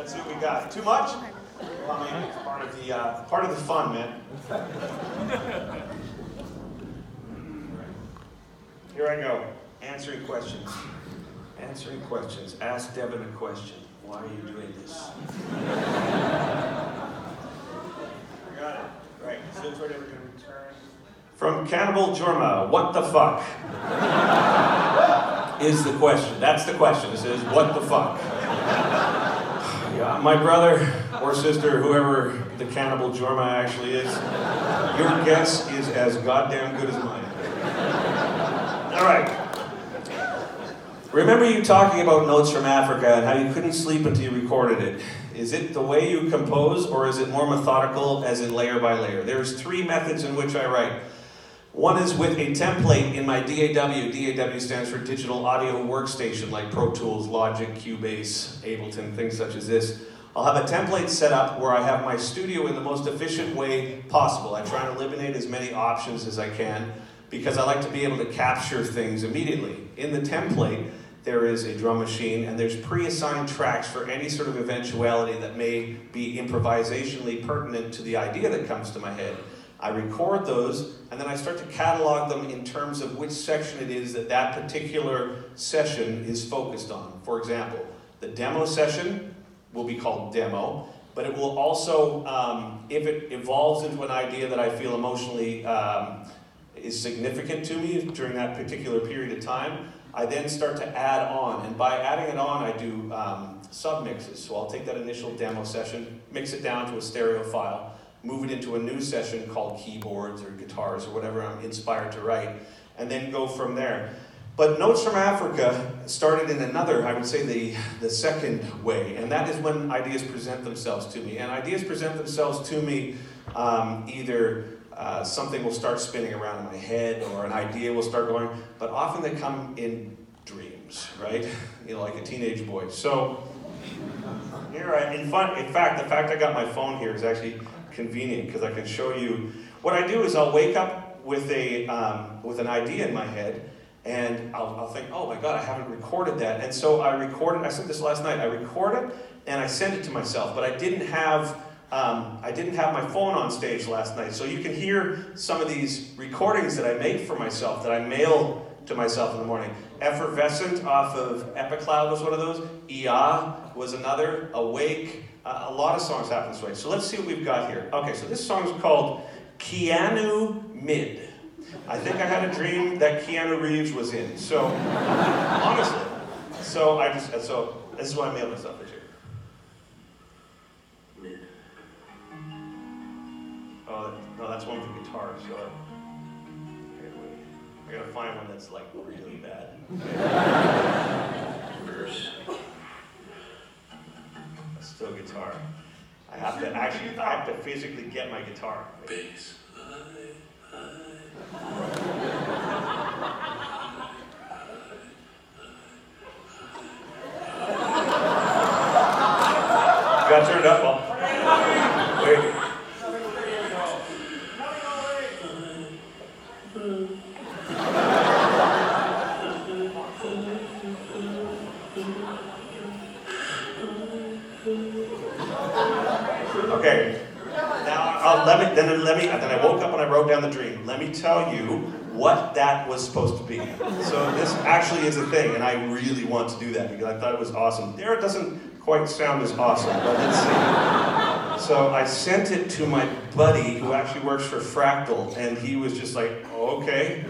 Let's see what we got. Too much? Well, I mean, it's part of the fun, man. Here I go. Answering questions. Answering questions. Ask Devin a question. Why are you doing this? I got it. Right. So it's never going to return. From Cannibal Jorma, what the fuck? Is the question. That's the question. It says, what the fuck? Yeah, my brother or sister, whoever the Cannibal Jorma actually is, your guess is as goddamn good as mine. All right. Remember you talking about Notes from Africa and how you couldn't sleep until you recorded it. Is it the way you compose, or is it more methodical, as in layer by layer? There's 3 methods in which I write. One is with a template in my DAW. DAW stands for Digital Audio Workstation, like Pro Tools, Logic, Cubase, Ableton, things such as this. I'll have a template set up where I have my studio in the most efficient way possible. I try and eliminate as many options as I can because I like to be able to capture things immediately. In the template, there is a drum machine, and there's pre-assigned tracks for any sort of eventuality that may be improvisationally pertinent to the idea that comes to my head. I record those, and then I start to catalog them in terms of which section it is that that particular session is focused on. For example, the demo session will be called demo, but it will also, if it evolves into an idea that I feel emotionally is significant to me during that particular period of time, I then start to add on, and by adding it on, I do sub-mixes. So I'll take that initial demo session, mix it down to a stereo file, move it into a new session called keyboards or guitars or whatever I'm inspired to write, and then go from there. But Notes from Africa started in another, I would say the second way, and that is when ideas present themselves to me. And ideas present themselves to me either something will start spinning around in my head, or an idea will start going, but often they come in dreams, right? You know, like a teenage boy. So here in fact, the fact I got my phone here is actually convenient because I can show you. What I do is I'll wake up with an idea in my head, and I'll think, oh my God, I haven't recorded that. And so I said this last night, I record it and I send it to myself, but I didn't have my phone on stage last night. So you can hear some of these recordings that I make for myself, that I mail to myself in the morning. Effervescent off of Epicloud was one of those. Ia was another. Awake. A lot of songs happen this way. So let's see what we've got here. Okay, so this song is called Keanu Mid. I think I had a dream that Keanu Reeves was in. So, honestly. So this is what I mailed myself this year. Mid. Oh, no, that's one with the guitar. So I gotta find one that's like really bad. Verse. Still guitar. I have to physically get my guitar. Bass. Got turned up, Paul. Wait. Okay. Now then I woke up and I wrote down the dream. Let me tell you what that was supposed to be. So this actually is a thing, and I really want to do that because I thought it was awesome. There it doesn't quite sound as awesome, but let's see. So I sent it to my buddy who actually works for Fractal, and he was just like, oh, okay.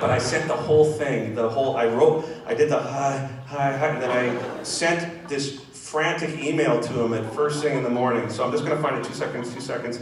But I sent the whole thing, I did the hi, and then I sent this frantic email to him at first thing in the morning. So I'm just gonna find it, 2 seconds.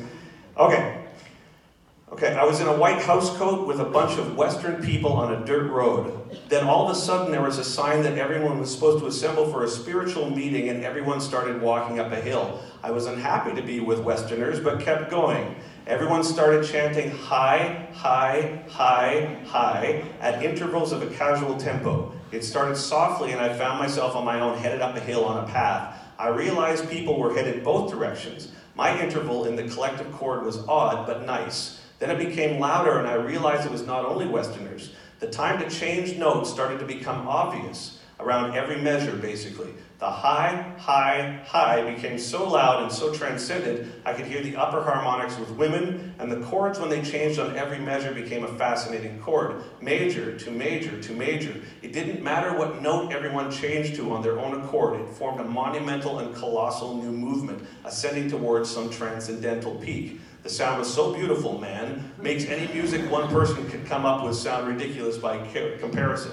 Okay, I was in a white house coat with a bunch of Western people on a dirt road. Then all of a sudden there was a sign that everyone was supposed to assemble for a spiritual meeting, and everyone started walking up a hill. I was unhappy to be with Westerners, but kept going. Everyone started chanting hi, hi, hi, hi at intervals of a casual tempo. It started softly, and I found myself on my own, headed up a hill on a path. I realized people were headed both directions. My interval in the collective chord was odd, but nice. Then it became louder, and I realized it was not only Westerners. The time to change notes started to become obvious. A around every measure, basically. The high, high, high became so loud and so transcendent, I could hear the upper harmonics with women, and the chords, when they changed on every measure, became a fascinating chord. Major to major to major. It didn't matter what note everyone changed to on their own accord. It formed a monumental and colossal new movement, ascending towards some transcendental peak. The sound was so beautiful, man. Makes any music one person could come up with sound ridiculous by comparison.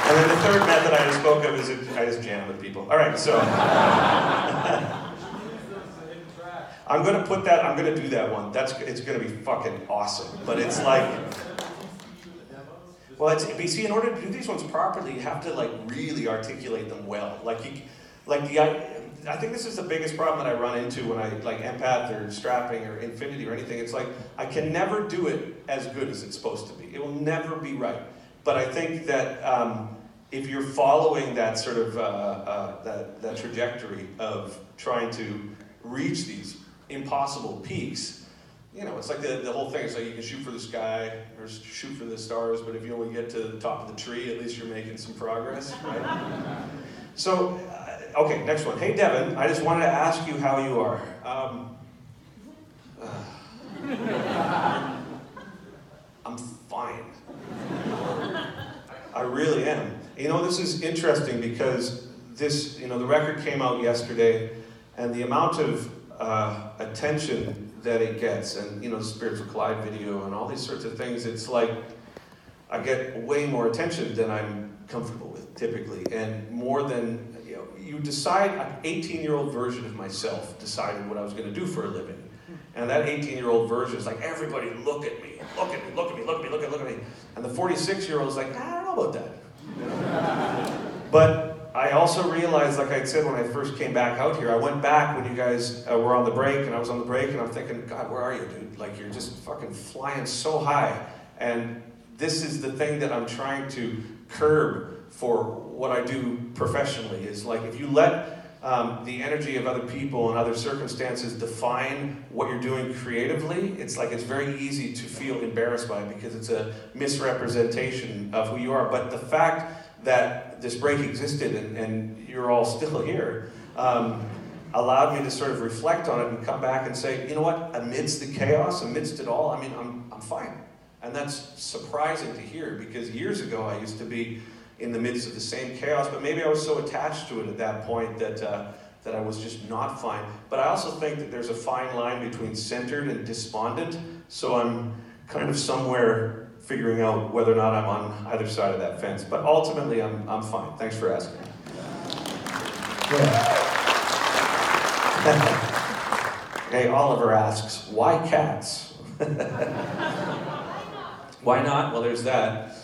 And then the third method I just spoke of is I just jam with people. All right, so I'm gonna do that one. It's gonna be fucking awesome. But it's like, well, you see, in order to do these ones properly, you have to like really articulate them well. I think this is the biggest problem that I run into when I like empath or strapping or infinity or anything. It's like I can never do it as good as it's supposed to be. It will never be right. But I think that if you're following that sort of that trajectory of trying to reach these impossible peaks, you know, it's like the whole thing. It's like you can shoot for the sky or shoot for the stars, but if you only get to the top of the tree, at least you're making some progress, right? So, okay, next one. Hey, Devin, I just wanted to ask you how you are. I'm fine. I really am. You know, this is interesting because this, you know, the record came out yesterday, and the amount of attention that it gets, and you know, the Spiritual Collide video and all these sorts of things, it's like I get way more attention than I'm comfortable with typically, and more than, you know, you decide. An 18-year-old version of myself decided what I was going to do for a living, and that 18-year-old version is like, everybody look at me, look at me, look at me, look at me, look at me, and the 46-year-old is like, I don't know about that. You know? But I also realized, like I said when I first came back out here, I went back when you guys were on the break, and I was on the break, and I'm thinking, God, where are you, dude? Like, you're just fucking flying so high. And this is the thing that I'm trying to curb for what I do professionally, is like, if you let the energy of other people and other circumstances define what you're doing creatively, it's like it's very easy to feel embarrassed by it because it's a misrepresentation of who you are. But the fact that this break existed and you're all still here allowed me to sort of reflect on it and come back and say, you know what, amidst the chaos, amidst it all, I mean, I'm fine. And that's surprising to hear, because years ago I used to be in the midst of the same chaos, but maybe I was so attached to it at that point that I was just not fine. But I also think that there's a fine line between centered and despondent, so I'm kind of somewhere figuring out whether or not I'm on either side of that fence. But ultimately, I'm fine. Thanks for asking. Yeah. Hey, Oliver asks, why cats? Why not? Well, there's that.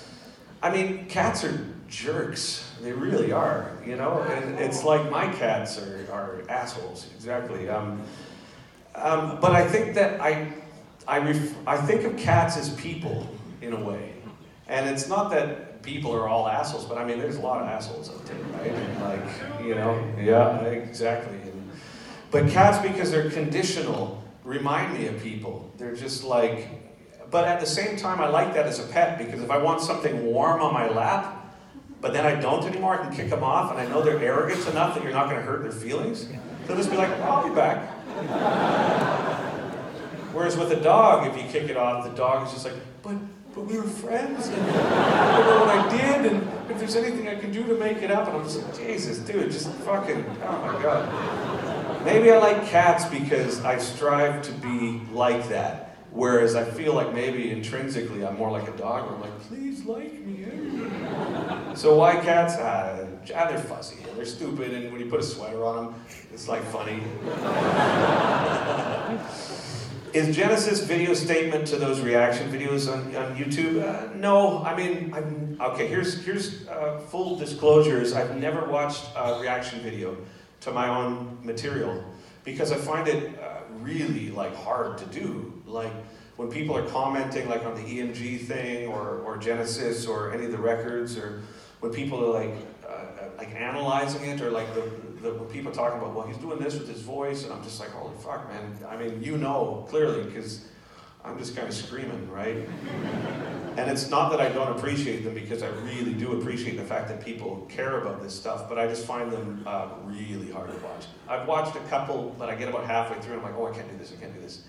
I mean, cats are jerks. They really are, you know? And it's like my cats are assholes, exactly. But I think that I think of cats as people, in a way. And it's not that people are all assholes, but I mean, there's a lot of assholes out there, right? And like, you know, yeah, exactly. But cats, because they're conditional, remind me of people. They're just like, but at the same time, I like that as a pet, because if I want something warm on my lap, but then I don't anymore, I can kick them off, and I know they're arrogant enough that you're not going to hurt their feelings. They'll just be like, I'll be back. Whereas with a dog, if you kick it off, the dog is just like, but we were friends, and I don't know what I did, and if there's anything I can do to make it up, and I'm just like, Jesus, dude, just fucking, oh my God. Maybe I like cats because I strive to be like that, whereas I feel like maybe intrinsically I'm more like a dog, where I'm like, please like me. So why cats? They're fuzzy, they're stupid, and when you put a sweater on them, it's like funny. Is Genesis' video statement to those reaction videos on YouTube? No, I mean, okay, here's full disclosures. I've never watched a reaction video to my own material because I find it really like hard to do. Like when people are commenting like on the EMG thing or Genesis or any of the records, or when people are like analyzing it, or like when people are talking about, well, he's doing this with his voice, and I'm just like, holy fuck, man. I mean, you know clearly, because I'm just kind of screaming, right? And it's not that I don't appreciate them, because I really do appreciate the fact that people care about this stuff, but I just find them really hard to watch. I've watched a couple, but I get about halfway through and I'm like, oh, I can't do this, I can't do this.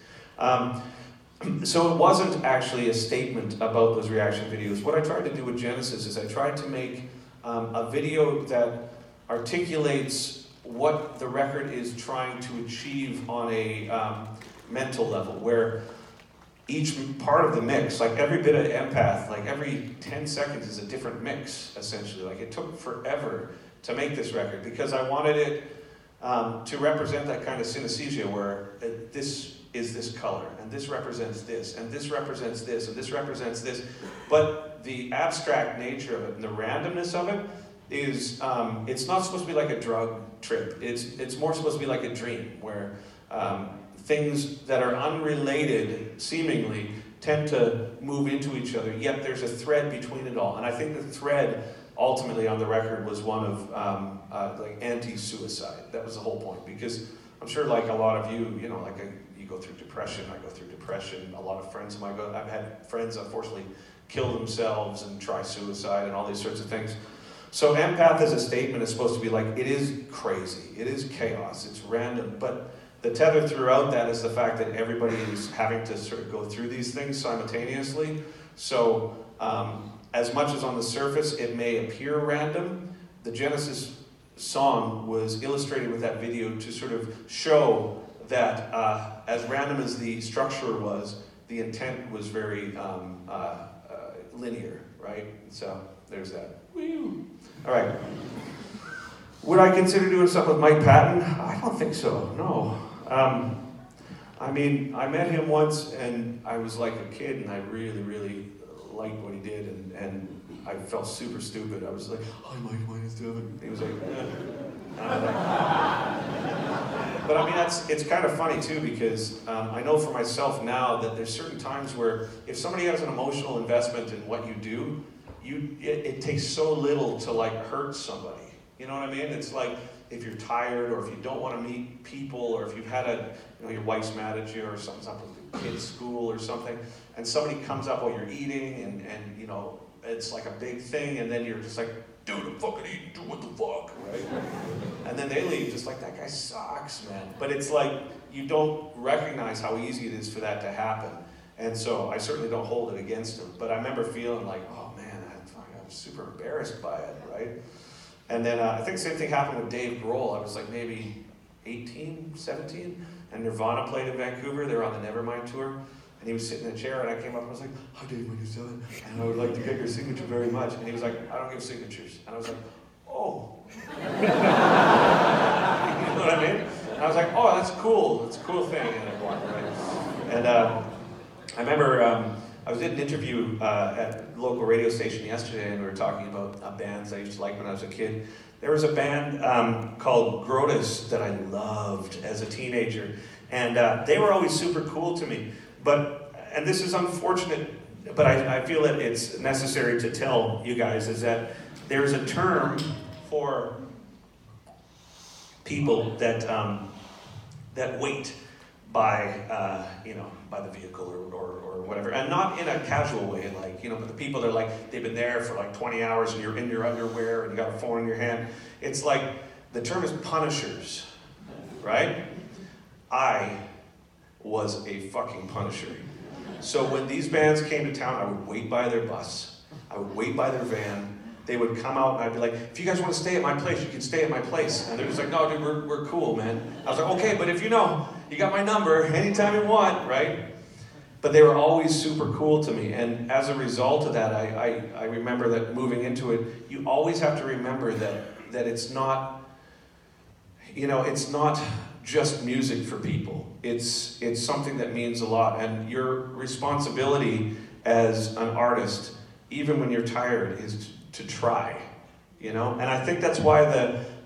So it wasn't actually a statement about those reaction videos. What I tried to do with Genesis is I tried to make a video that articulates what the record is trying to achieve on a mental level, where each part of the mix, like every bit of Empath, like every 10 seconds is a different mix, essentially. Like it took forever to make this record, because I wanted it to represent that kind of synesthesia where this is this color, and this represents this, and this represents this, and this represents this. But the abstract nature of it and the randomness of it is, it's not supposed to be like a drug trip. It's more supposed to be like a dream, where things that are unrelated, seemingly, tend to move into each other, yet there's a thread between it all. And I think the thread, ultimately, on the record was one of like anti-suicide. That was the whole point, because I'm sure, like a lot of you, you know, like you go through depression, I go through depression, a lot of friends of mine I've had friends, unfortunately, kill themselves and try suicide and all these sorts of things. So Empath as a statement is supposed to be like, it is crazy, it is chaos, it's random, but the tether throughout that is the fact that everybody is having to sort of go through these things simultaneously. So as much as on the surface it may appear random, the Genesis song was illustrated with that video to sort of show that as random as the structure was, the intent was very linear, right? So there's that. Woo. All right. Would I consider doing stuff with Mike Patton? I don't think so, no. I mean, I met him once and I was like a kid and I really, really liked what he did, and I felt super stupid. I was like, hi Mike, my name's Devin. He was like, eh. But I mean, it's kind of funny too, because I know for myself now that there's certain times where if somebody has an emotional investment in what you do, it takes so little to like hurt somebody. You know what I mean? It's like if you're tired, or if you don't want to meet people, or if you've had your wife's mad at you, or something's up with the kids' school or something, and somebody comes up while you're eating, and you know, it's like a big thing, and then you're just like, dude, I'm fucking eating, dude, what the fuck, right? And then they leave just like, that guy sucks, man. But it's like, you don't recognize how easy it is for that to happen. And so I certainly don't hold it against him. But I remember feeling like, oh man, I'm super embarrassed by it, right? And then I think the same thing happened with Dave Grohl. I was like maybe 18, 17, and Nirvana played in Vancouver. They were on the Nevermind tour, and he was sitting in a chair, and I came up and I was like, hi Dave, my name's Devin, and I would like to get your signature very much. And he was like, I don't give signatures. And I was like, oh. You know what I mean? And I was like, oh, that's cool. It's a cool thing. And I walked away. And I remember I was in an interview at the local radio station yesterday, and we were talking about bands I used to like when I was a kid. There was a band called Grotus that I loved as a teenager, and they were always super cool to me. And this is unfortunate, but I feel that it's necessary to tell you guys, is that there's a term for people that wait by by the vehicle or whatever, and not in a casual way, like, but the people that are like, they've been there for like 20 hours and you're in your underwear and you got a phone in your hand. It's like, the term is punishers, right? I was a fucking punisher. So when these bands came to town, I would wait by their bus, I would wait by their van. They would come out and I'd be like, if you guys want to stay at my place, you can stay at my place. And they're just like, no, dude, we're cool, man. I was like, okay, but if you got my number anytime you want, right? But they were always super cool to me. And as a result of that, I remember that moving into it, you always have to remember that it's not, it's not just music for people. It's something that means a lot. And your responsibility as an artist, even when you're tired, is to try, And I think that's why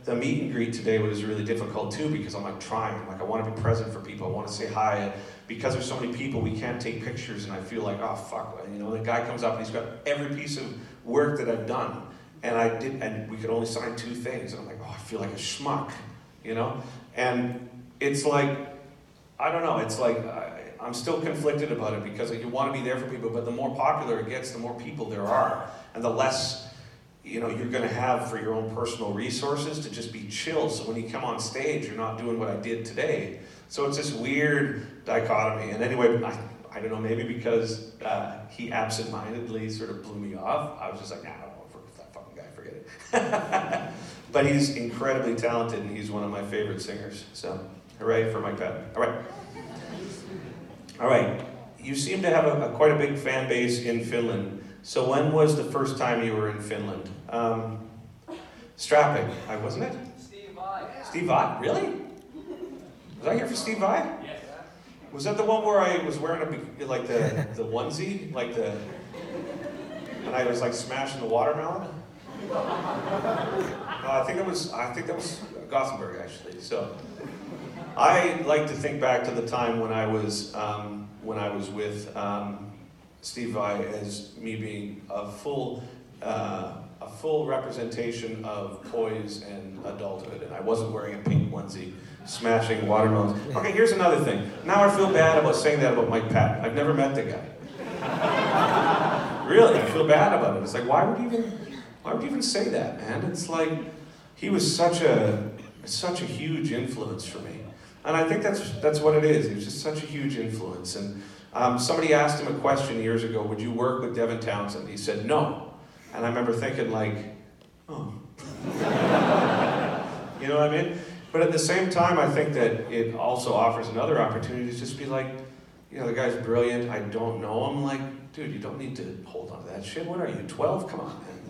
the meet and greet today was really difficult too, because I'm like trying, like I want to be present for people, I want to say hi, and because there's so many people, we can't take pictures, and I feel like, oh fuck, the guy comes up and he's got every piece of work that I've done, and we could only sign 2 things, and I'm like, oh, I feel like a schmuck, and it's like, I don't know, it's like, I'm still conflicted about it because you want to be there for people, but the more popular it gets, the more people there are, and the less you're going to have for your own personal resources to just be chill. So when you come on stage, you're not doing what I did today. So it's this weird dichotomy. And anyway, I don't know, maybe because he absentmindedly sort of blew me off, I was just like, nah, I don't want to work with that fucking guy, forget it. But he's incredibly talented, and he's one of my favorite singers. So, hooray for Mike Patton. All right. You seem to have quite a big fan base in Finland. So when was the first time you were in Finland? Strapping, wasn't it? Steve Vai. Steve Vai? Really? Was I here for Steve Vai? Yes. Was that the one where I was wearing the onesie, and I was like smashing the watermelon? I think that was Gothenburg actually. So I like to think back to the time when I was with Steve Vai as me being a full representation of poise and adulthood, and I wasn't wearing a pink onesie, smashing watermelons. Okay, here's another thing. Now I feel bad about saying that about Mike Patton. I've never met the guy. Really, I feel bad about it. It's like, why would you even say that, man? It's like he was such a huge influence for me, and I think that's what it is. He was just such a huge influence. And somebody asked him a question years ago, would you work with Devin Townsend? He said no. And I remember thinking like, oh. You know what I mean? But at the same time, I think that it also offers another opportunity to just be like, the guy's brilliant, I don't know him. Like, dude, you don't need to hold on to that shit. What are you, 12? Come on, man.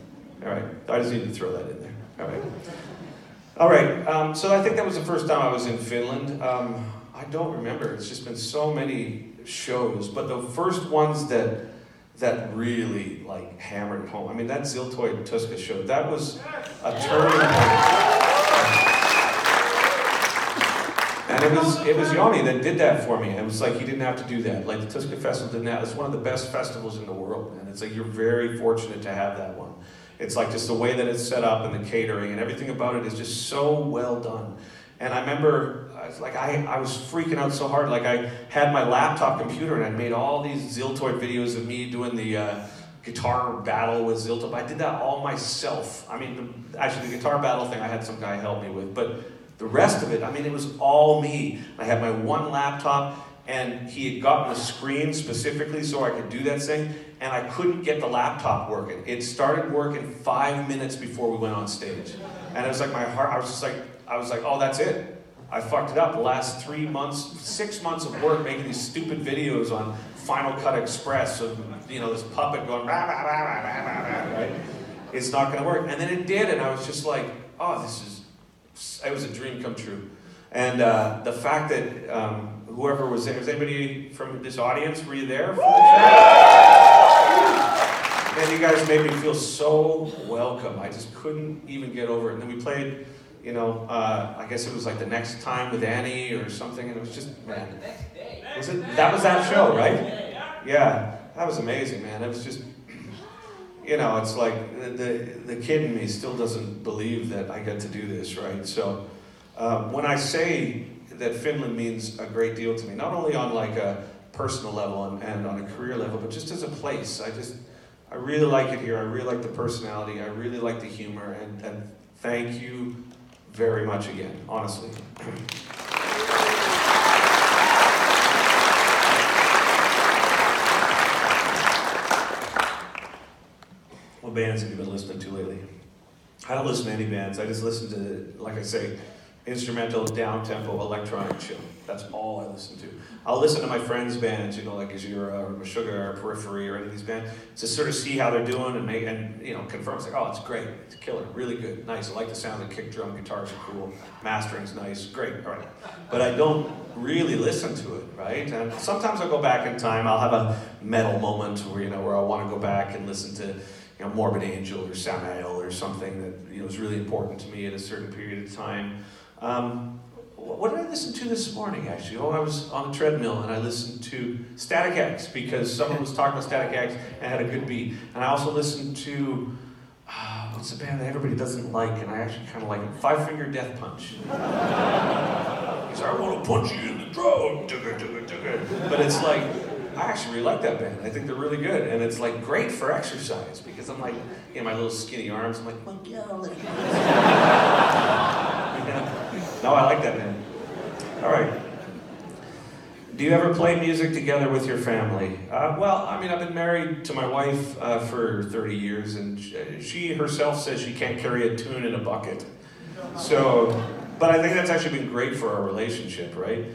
All right, I just need to throw that in there. All right, so I think that was the first time I was in Finland. I don't remember, it's just been so many shows, but the first ones that really like hammered it home. I mean, that Ziltoid Tuska show, that was a turning point. And it was Joni that did that for me. It was like he didn't have to do that. Like the Tuska Festival didn't have. It's one of the best festivals in the world, man. It's like you're very fortunate to have that one. It's like just the way that it's set up and the catering and everything about it is just so well done. And I remember, I was freaking out so hard. Like I had my laptop computer and I made all these Ziltoid videos of me doing the guitar battle with Ziltoid. I did that all myself. I mean, actually the guitar battle thing I had some guy help me with, but the rest of it, I mean, it was all me. I had my one laptop and he had gotten the screen specifically so I could do that thing, and I couldn't get the laptop working. It started working 5 minutes before we went on stage. And it was like my heart, I was like, oh, that's it. I fucked it up. The last 6 months of work making these stupid videos on Final Cut Express of, this puppet going, rah, rah, rah, rah, rah, rah, right? It's not gonna work. And then it did, and I was just like, oh, it was a dream come true. And the fact that whoever was there, was anybody from this audience, were you there? And you guys made me feel so welcome. I just couldn't even get over it. And then we played, I guess it was like the next time with Annie or something, and it was just, man. The next day. That was that show, right? Yeah, that was amazing, man. It was just, it's like the kid in me still doesn't believe that I get to do this, right? So when I say that Finland means a great deal to me, not only on like a personal level and on a career level, but just as a place, I really like it here. I really like the personality. I really like the humor, and thank you very much again, honestly. What bands have you been listening to lately? I don't listen to any bands. I just listen to, like I say, instrumental, down-tempo, electronic shit. That's all I listen to. I'll listen to my friends' bands, like Azura or Meshuggah or Periphery or any of these bands, to sort of see how they're doing and confirm. It's like, oh, it's great, it's a killer, really good, nice. I like the sound of the kick drum, guitars are cool, mastering's nice, great, all right. But I don't really listen to it, right? And sometimes I'll go back in time. I'll have a metal moment where I want to go back and listen to Morbid Angel or Samael or something that was really important to me at a certain period of time. What did I listen to this morning, actually? I was on the treadmill and I listened to Static X because someone was talking about Static X and had a good beat. And I also listened to what's the band that everybody doesn't like, and I actually kind of like it? Five Finger Death Punch. He's like, I want to punch you in the throat. But it's like, I actually really like that band. I think they're really good, and it's like great for exercise because I'm like, in my little skinny arms, I'm like, well, no, I like that band. All right. Do you ever play music together with your family? Well, I mean, I've been married to my wife for 30 years, and she herself says she can't carry a tune in a bucket. So, but I think that's actually been great for our relationship, right?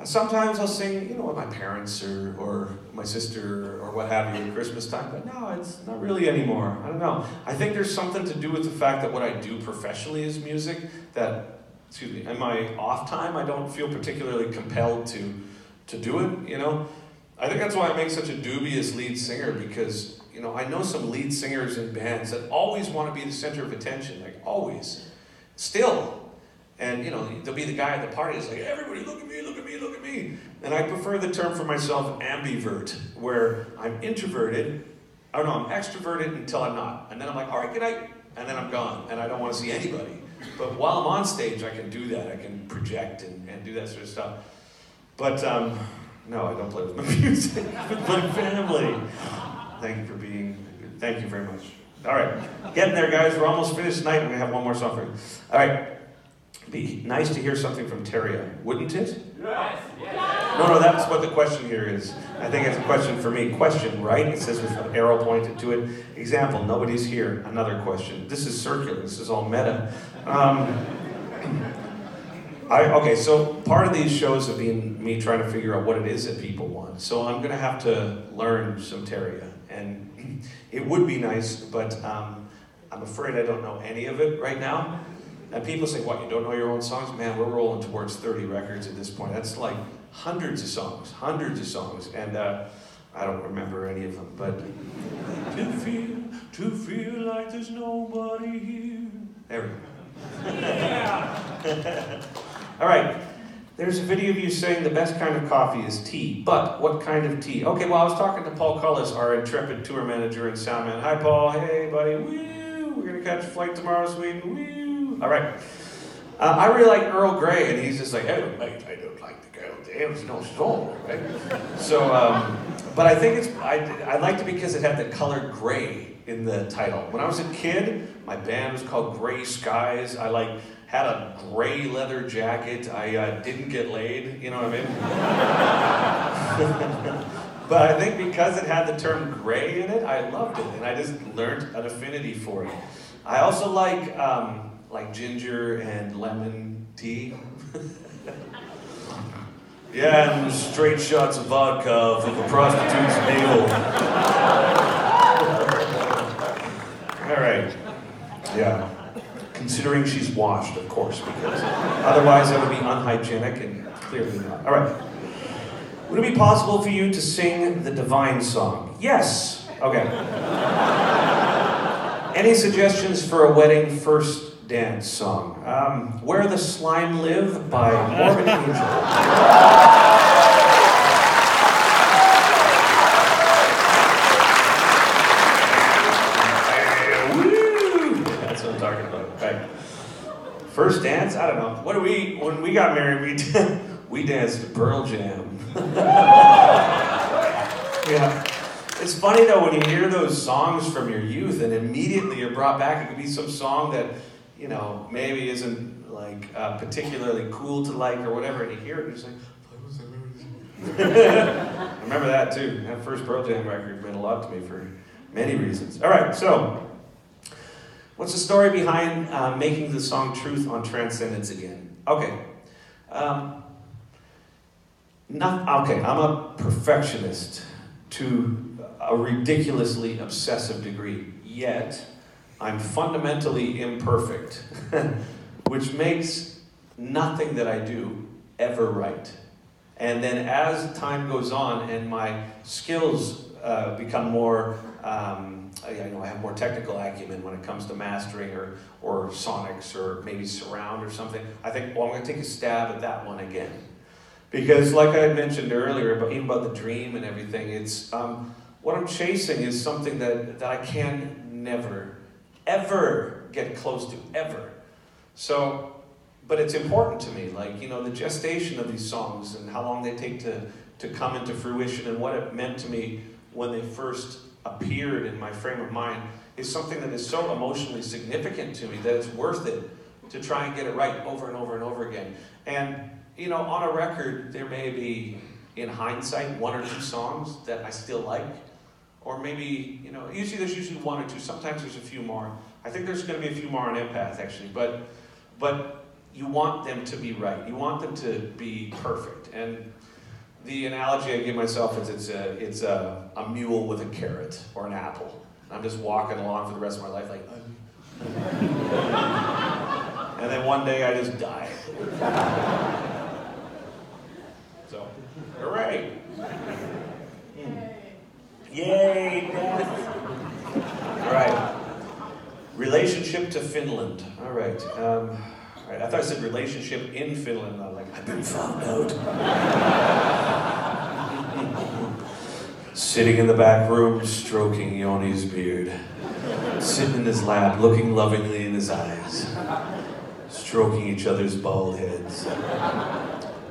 Sometimes I'll sing, you know, with my parents or my sister or what have you at Christmas time, but no, it's not really anymore. I don't know. I think there's something to do with the fact that what I do professionally is music, that, excuse me, in my off time, I don't feel particularly compelled to do it, you know? I think that's why I make such a dubious lead singer, because, you know, I know some lead singers in bands that always want to be the center of attention, like always. Still. And, you know, there'll be the guy at the party that's like, everybody look at me, look at me, look at me. And I prefer the term for myself, ambivert, where I'm introverted, oh no, I'm extroverted until I'm not. And then I'm like, all right, good night. And then I'm gone, and I don't want to see anybody. But while I'm on stage, I can do that. I can project and do that sort of stuff. But, no, I don't play with my music, with my family. Thank you very much. All right, getting there, guys. We're almost finished tonight. I'm going to have one more song for you. All right. Be nice to hear something from Teatteri, wouldn't it? Yes. No, that's what the question here is. I think it's a question for me. Question, right? It says with an arrow pointed to it. Example, nobody's here. Another question. This is circular. This is all meta. Okay, so part of these shows have been me trying to figure out what it is that people want. So I'm going to have to learn some Teatteri. And it would be nice, but I'm afraid I don't know any of it right now. And people say, what, you don't know your own songs? Man, we're rolling towards 30 records at this point. That's like hundreds of songs. And I don't remember any of them, but to feel like there's nobody here. There we go. All right, there's a video of you saying the best kind of coffee is tea, but what kind of tea? Okay, well, I was talking to Paul Cullis, our intrepid tour manager and soundman. Hi, Paul. Hey, buddy. Woo! We're going to catch a flight tomorrow, Sweden. Woo! All right. I really like Earl Grey, and he's just like, oh, mate, I don't like the girl. There's no song, right? So, but I think I liked it because it had the color gray in the title. When I was a kid, my band was called Gray Skies. I had a gray leather jacket. I didn't get laid, you know what I mean? But I think because it had the term gray in it, I loved it, and I just learned an affinity for it. I also like ginger and lemon tea. Yeah, and straight shots of vodka from a prostitute's navel. All right. Yeah. Considering she's washed, of course, because otherwise that would be unhygienic and clearly not. All right. Would it be possible for you to sing the Divine Song? Yes. Okay. Any suggestions for a wedding first dance song? Where the Slime Live by Morbid Angel. Woo! That's what I'm talking about. Okay. First dance? I don't know. When we got married, we danced to Pearl Jam. Yeah. It's funny though when you hear those songs from your youth and immediately you're brought back. It could be some song that, you know, maybe isn't like particularly cool to like or whatever, and you hear it and you're just like, I remember that too. That first Pearl Jam record meant a lot to me for many reasons. All right, so what's the story behind making the song Truth on Transcendence again? Okay. I'm a perfectionist to a ridiculously obsessive degree, yet I'm fundamentally imperfect, which makes nothing that I do ever right. And then as time goes on and my skills become more, I have more technical acumen when it comes to mastering or sonics or maybe surround or something, I think, well, I'm going to take a stab at that one again. Because like I had mentioned earlier, even about the dream and everything, it's what I'm chasing is something that I can never, ever get close to, ever. So, but it's important to me, like, the gestation of these songs and how long they take to come into fruition and what it meant to me when they first appeared in my frame of mind is something that is so emotionally significant to me that it's worth it to try and get it right over and over and over again. And, on a record, there may be, in hindsight, 1 or 2 songs that I still like. Or maybe, there's usually 1 or 2. Sometimes there's a few more. I think there's going to be a few more on Empath, actually. But you want them to be right. You want them to be perfect. And the analogy I give myself is it's a mule with a carrot or an apple. I'm just walking along for the rest of my life like, and then one day I just die. So, hooray! Yay, death! All right. Relationship to Finland. All right. I thought I said relationship in Finland. I'm like, I've been found out. Sitting in the back room, stroking Yoni's beard. Sitting in his lap, looking lovingly in his eyes. Stroking each other's bald heads.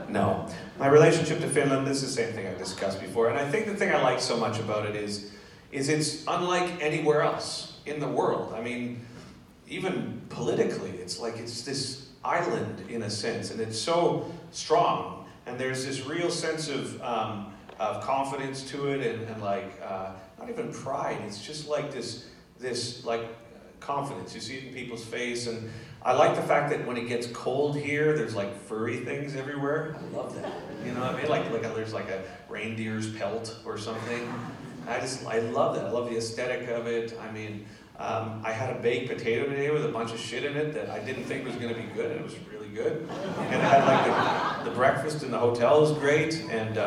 No. My relationship to Finland, this is the same thing I discussed before. And I think the thing I like so much about it is it's unlike anywhere else in the world. I mean, even politically, it's like it's this island in a sense, and it's so strong, and there's this real sense of confidence to it, and like not even pride. It's just like this like confidence. You see it in people's face, and I like the fact that when it gets cold here, there's like furry things everywhere. I love that. You know what I mean? Like there's like a reindeer's pelt or something. I love that. I love the aesthetic of it. I mean. I had a baked potato today with a bunch of shit in it that I didn't think was going to be good, and it was really good. And I had like the breakfast in the hotel was great, and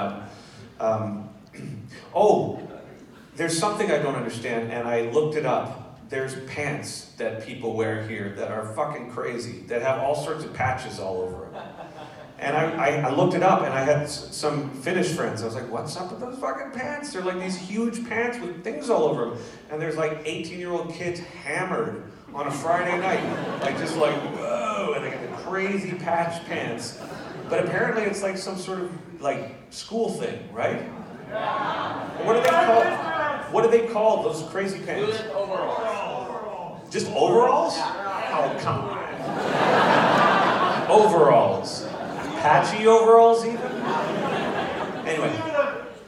there's something I don't understand, and I looked it up. There's pants that people wear here that are fucking crazy, that have all sorts of patches all over them. And I looked it up, and I had some Finnish friends. I was like, what's up with those fucking pants? They're like these huge pants with things all over them. And there's like 18-year-old kids hammered on a Friday night. Like just like, whoa, and they got the crazy patch pants. But apparently it's like some sort of like school thing, right? What are they called? What are they called, those crazy pants? Overalls. Just overalls? Oh, come on. Overalls. Patchy overalls even? Anyway,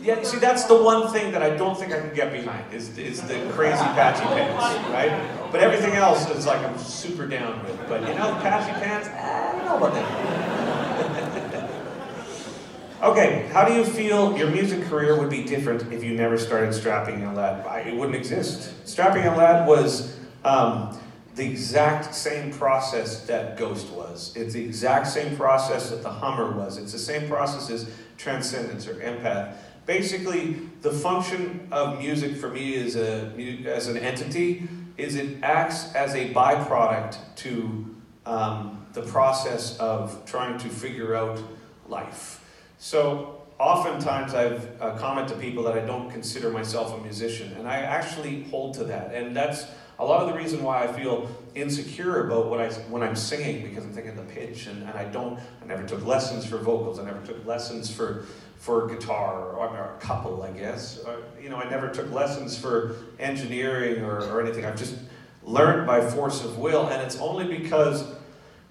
yeah, see that's the one thing that I don't think I can get behind is the crazy patchy pants, right? But everything else is like I'm super down with. But patchy pants, I don't know about that. Okay, how do you feel your music career would be different if you never started Strapping Young Lad? It wouldn't exist. Strapping Young Lad was the exact same process that Ghost was. It's the exact same process that the Hummer was. It's the same process as Transcendence or Empath. Basically, the function of music for me as an entity is it acts as a byproduct to the process of trying to figure out life. So oftentimes I've commented to people that I don't consider myself a musician, and I actually hold to that, and that's a lot of the reason why I feel insecure about when I'm singing, because I'm thinking of the pitch, and I never took lessons for vocals, I never took lessons for guitar, or a couple, I guess. I never took lessons for engineering or anything. I've just learned by force of will, and it's only because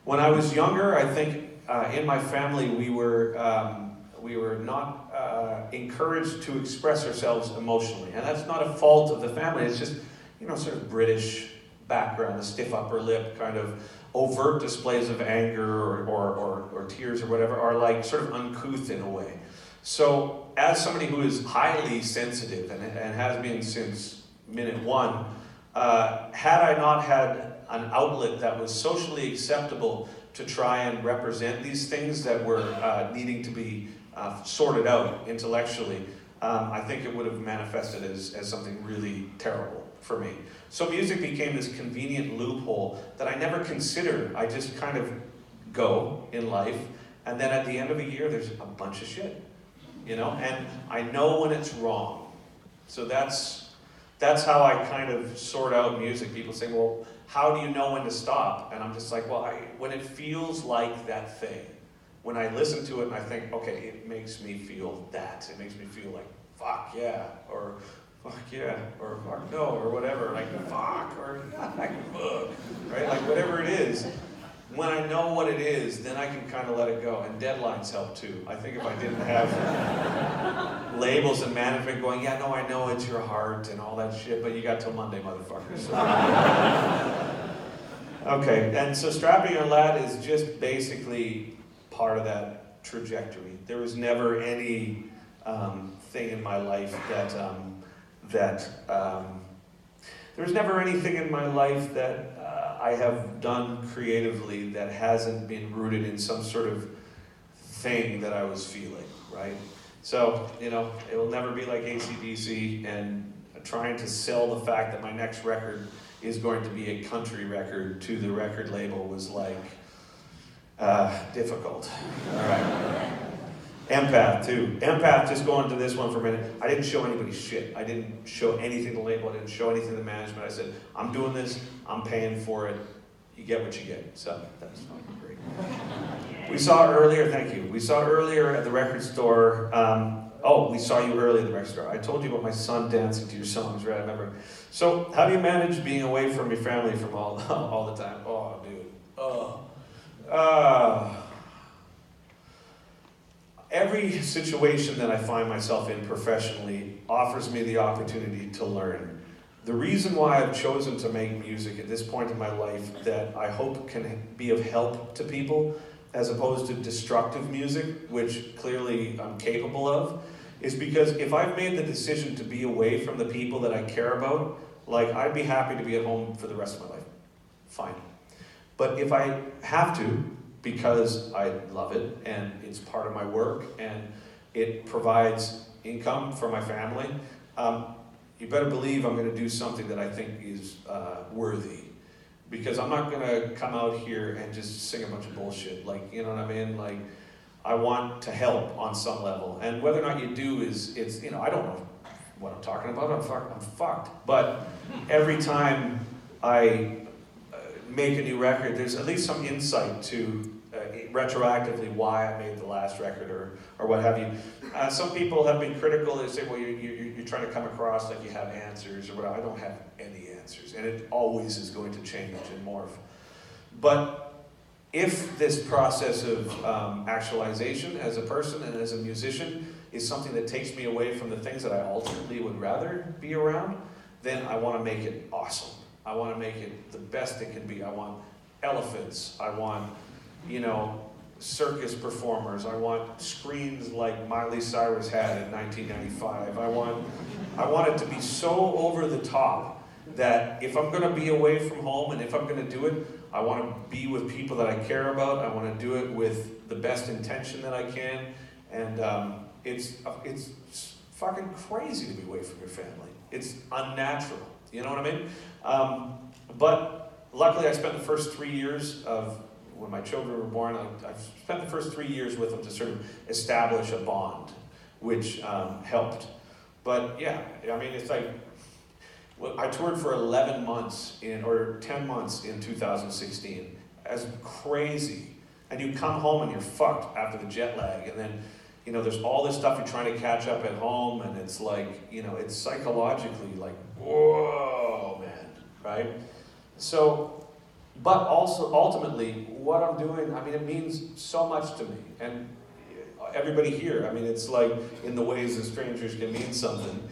when I was younger, I think in my family we were not encouraged to express ourselves emotionally, and that's not a fault of the family. It's just sort of British background, the stiff upper lip, kind of overt displays of anger or tears or whatever are like sort of uncouth in a way. So as somebody who is highly sensitive and has been since minute one, had I not had an outlet that was socially acceptable to try and represent these things that were needing to be sorted out intellectually, I think it would have manifested as something really terrible for me. So music became this convenient loophole that I never considered. I just kind of go in life, and then at the end of a year, there's a bunch of shit, and I know when it's wrong. So that's that's how I kind of sort out music. People say, well, how do you know when to stop? And I'm just like, well, when it feels like that thing, when I listen to it and I think, okay, it makes me feel that. It makes me feel like, fuck yeah, or fuck yeah, or fuck no, or whatever, like fuck, or like ugh, right? Like whatever it is, when I know what it is, then I can kind of let it go. And deadlines help too. I think if I didn't have labels and management going, yeah, no, I know it's your heart and all that shit, but you got till Monday, motherfucker. So. Okay, and so Strapping Your Lad is just basically part of that trajectory. There was never any thing in my life there was never anything in my life that I have done creatively that hasn't been rooted in some sort of thing that I was feeling, right? So, you know, it will never be like AC/DC, and trying to sell the fact that my next record is going to be a country record to the record label was like difficult. All right. Empath too. Empath, just going to this one for a minute. I didn't show anybody shit. I didn't show anything to the label. I didn't show anything to the management. I said, I'm doing this. I'm paying for it. You get what you get. So that's fucking great. We saw earlier, thank you. We saw earlier at the record store. We saw you earlier at the record store. I told you about my son dancing to your songs, right? I remember. So how do you manage being away from your family from all the time? Oh, dude. Every situation that I find myself in professionally offers me the opportunity to learn. The reason why I've chosen to make music at this point in my life that I hope can be of help to people, as opposed to destructive music, which clearly I'm capable of, is because if I've made the decision to be away from the people that I care about, like I'd be happy to be at home for the rest of my life. Fine. But if I have to, because I love it, and it's part of my work, and it provides income for my family, you better believe I'm going to do something that I think is worthy. Because I'm not going to come out here and just sing a bunch of bullshit. Like, you know what I mean? Like, I want to help on some level. And whether or not you do it's you know, I don't know what I'm talking about. I'm fucked. But every time I make a new record, there's at least some insight to retroactively why I made the last record or what have you. Some people have been critical. They say, well, you're trying to come across like you have answers or whatever. I don't have any answers, and it always is going to change and morph. But if this process of actualization as a person and as a musician is something that takes me away from the things that I ultimately would rather be around, then I want to make it awesome. I want to make it the best it can be. I want elephants. I want, you know, circus performers. I want screens like Miley Cyrus had in 1995. I want it to be so over the top that if I'm going to be away from home and if I'm going to do it, I want to be with people that I care about. I want to do it with the best intention that I can. And it's fucking crazy to be away from your family. It's unnatural. You know what I mean? But luckily I spent the first 3 years of when my children were born, I spent the first 3 years with them to sort of establish a bond, which helped. But yeah, I mean, it's like, well, I toured for 11 months or 10 months in 2016. As crazy. And you come home and you're fucked after the jet lag. And then, you know, there's all this stuff you're trying to catch up at home. And it's like, you know, it's psychologically like, whoa, man, right? So, but also, ultimately, what I'm doing, I mean, it means so much to me. And everybody here, I mean, it's like, in the ways that strangers can mean something,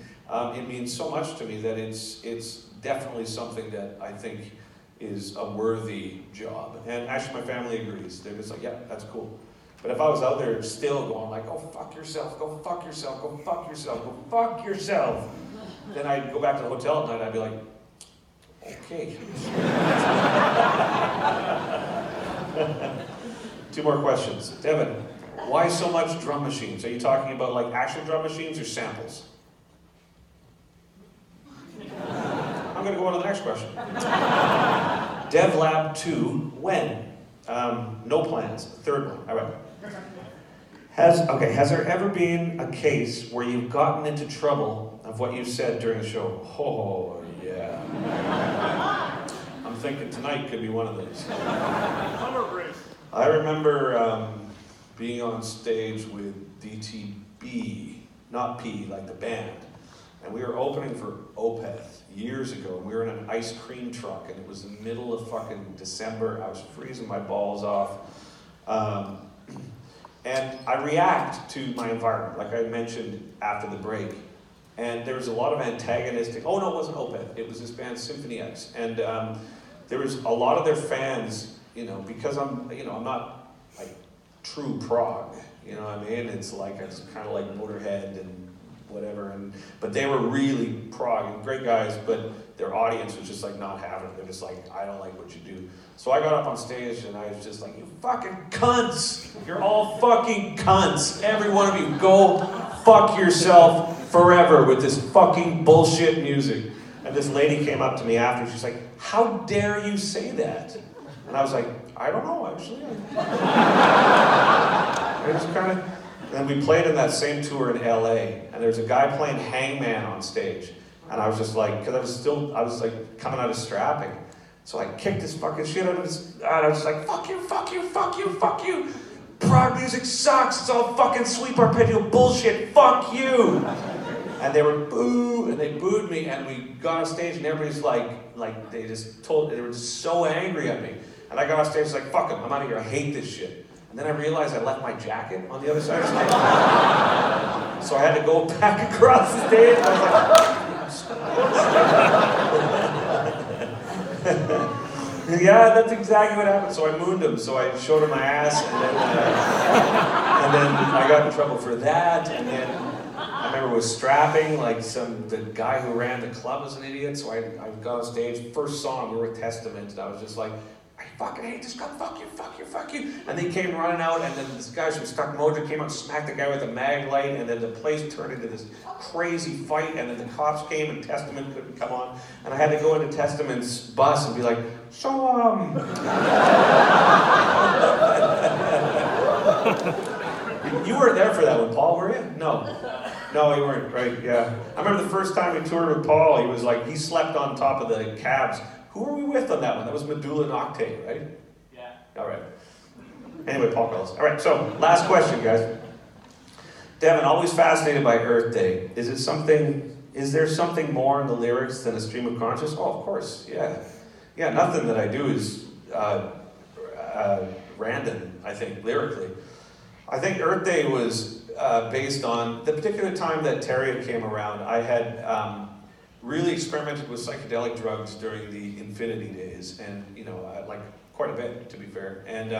it means so much to me that it's definitely something that I think is a worthy job. And actually, my family agrees. They're just like, yeah, that's cool. But if I was out there still going like, go fuck yourself, go fuck yourself, go fuck yourself, go fuck yourself, then I'd go back to the hotel at night and I'd be like, okay. 2 more questions. Devin, why so much drum machines? Are you talking about like actual drum machines or samples? I'm going to go on to the next question. DevLab 2, when? No plans. 3rd one. All right. Has there ever been a case where you've gotten into trouble of what you said during the show? Oh, yeah. I'm thinking tonight could be one of those. I remember being on stage with DTB, not P, like the band. And we were opening for Opeth years ago. And we were in an ice cream truck, and it was the middle of fucking December. I was freezing my balls off. And I react to my environment, like I mentioned after the break. And there was a lot of antagonistic, oh no, it wasn't Opeth, it was this band Symphony X. And there was a lot of their fans, you know, because I'm not like true prog, you know what I mean? It's like, it's kind of like Motorhead and whatever, but they were really prog and great guys, but their audience was just like not having it. They're just like, I don't like what you do. So I got up on stage and I was just like, you fucking cunts! You're all fucking cunts! Every one of you, go fuck yourself forever with this fucking bullshit music. And this lady came up to me after, she's like, how dare you say that? And I was like, I don't know, actually. I just kind of... And we played in that same tour in LA, and there's a guy playing Hangman on stage. And I was just like, because I was like coming out of strapping. So I kicked his fucking shit out of his, and I was just like, fuck you, fuck you, fuck you, fuck you. Prog music sucks, it's all fucking sweep arpeggio bullshit, fuck you. And they were boo, and they booed me, and we got on stage, and everybody's like they were just so angry at me. And I got on stage, like, fuck them, I'm out of here, I hate this shit. And then I realized I left my jacket on the other side of the stage. So I had to go back across the stage. I was like, yeah, that's exactly what happened. So I mooned him. So I showed him my ass, and then I got in trouble for that. And then I remember was strapping, like the guy who ran the club was an idiot. So I got on stage, first song, we were Testament, and I was just like, I fucking hate this guy, fuck you, fuck you, fuck you. And they came running out, and then this guy from Stuck Mojo came out and smacked the guy with a mag light, and then the place turned into this crazy fight, and then the cops came, and Testament couldn't come on. And I had to go into Testament's bus and be like, so, You weren't there for that one, Paul, were you? No, you weren't, right, yeah. I remember the first time we toured with Paul, he was like, he slept on top of the cabs. Who were we with on that one? That was Medulla and Octave, right? Yeah. All right. Anyway, Paul Bells. All right, so last question, guys. Devin, always fascinated by Earth Day. Is there something more in the lyrics than a stream of consciousness? Oh, of course, yeah. Yeah, nothing that I do is random, I think, lyrically. I think Earth Day was based on the particular time that Teatteri came around. I had really experimented with psychedelic drugs during the Infinity days, and like quite a bit, to be fair, and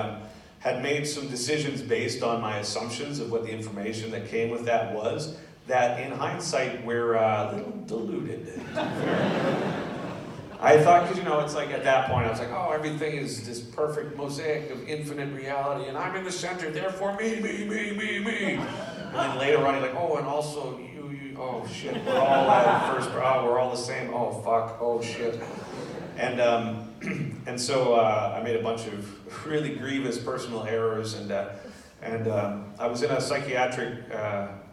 had made some decisions based on my assumptions of what the information that came with that was, that in hindsight we're a little diluted, to be fair. I thought, because it's like at that point I was like, oh, everything is this perfect mosaic of infinite reality, and I'm in the center, therefore me. And then later on you're like, oh, and also you, oh shit, we're all we're all the same, oh fuck, oh shit. And so I made a bunch of really grievous personal errors, and I was in a psychiatric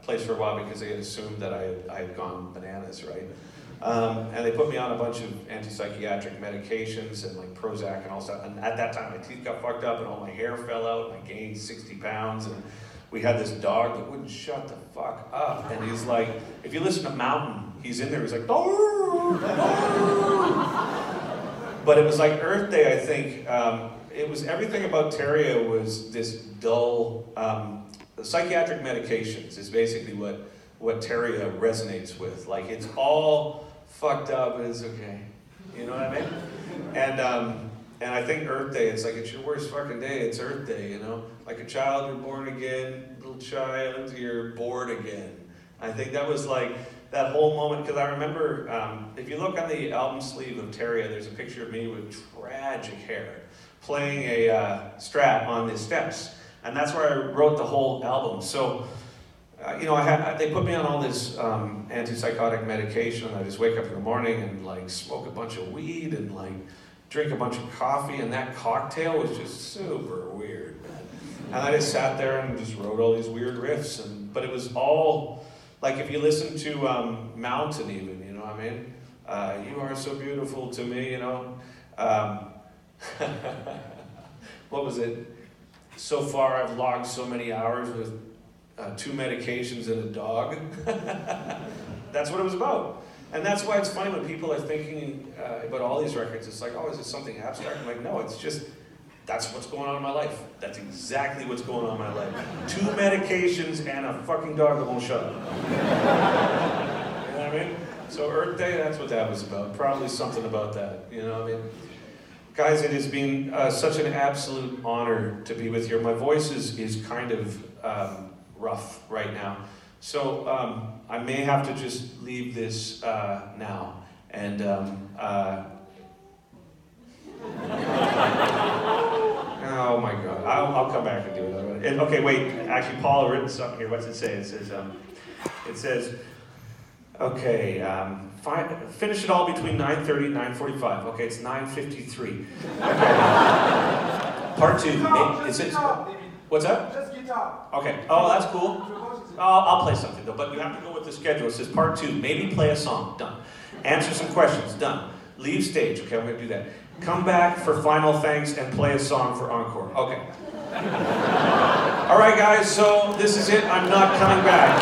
place for a while because they had assumed that I had gone bananas, right? And they put me on a bunch of antipsychiatric medications and like Prozac and all stuff. And at that time, my teeth got fucked up and all my hair fell out and I gained 60 pounds. And we had this dog that wouldn't shut the fuck up. And he's like, if you listen to Mountain, he's in there, he's like, oh, oh. But it was like Earth Day, I think. It was everything about Teatteri was this dull, psychiatric medications is basically what Teatteri resonates with. Like, it's all fucked up, but it's okay. You know what I mean? And I think Earth Day, it's like, it's your worst fucking day, it's Earth Day, Like a child, you're born again, little child, you're bored again. I think that was like, that whole moment, because I remember, if you look on the album sleeve of Teatteri, there's a picture of me with tragic hair, playing a Strat on the steps. And that's where I wrote the whole album. So, they put me on all this antipsychotic medication, and I just wake up in the morning and like smoke a bunch of weed and like drink a bunch of coffee, and that cocktail was just super weird, man. And I just sat there and just wrote all these weird riffs. But it was all, like if you listen to Mountain even, you know what I mean? You are so beautiful to me, you know? What was it? So far I've logged so many hours with 2 medications and a dog. That's what it was about. And that's why it's funny when people are thinking about all these records, it's like, oh, is it something abstract? I'm like, no, it's just, that's what's going on in my life. That's exactly what's going on in my life. 2 medications and a fucking dog that won't shut up. You know what I mean? So Earth Day, that's what that was about. Probably something about that, you know what I mean? Guys, it has been such an absolute honor to be with you. My voice is kind of rough right now. So I may have to just leave this now. And oh my God, I'll come back and do another one. Okay, wait, actually Paul written something here. What's it say? It says, okay, finish it all between 9:30 and 9:45. Okay, it's 9:53. Okay. Part 2. Is it? What's that? Just guitar. Okay. Oh, that's cool. I'll play something though, but you have to go with the schedule. It says part 2. Maybe play a song. Done. Answer some questions. Done. Leave stage. Okay, I'm going to do that. Come back for final thanks and play a song for encore. Okay. All right, guys. So this is it. I'm not coming back.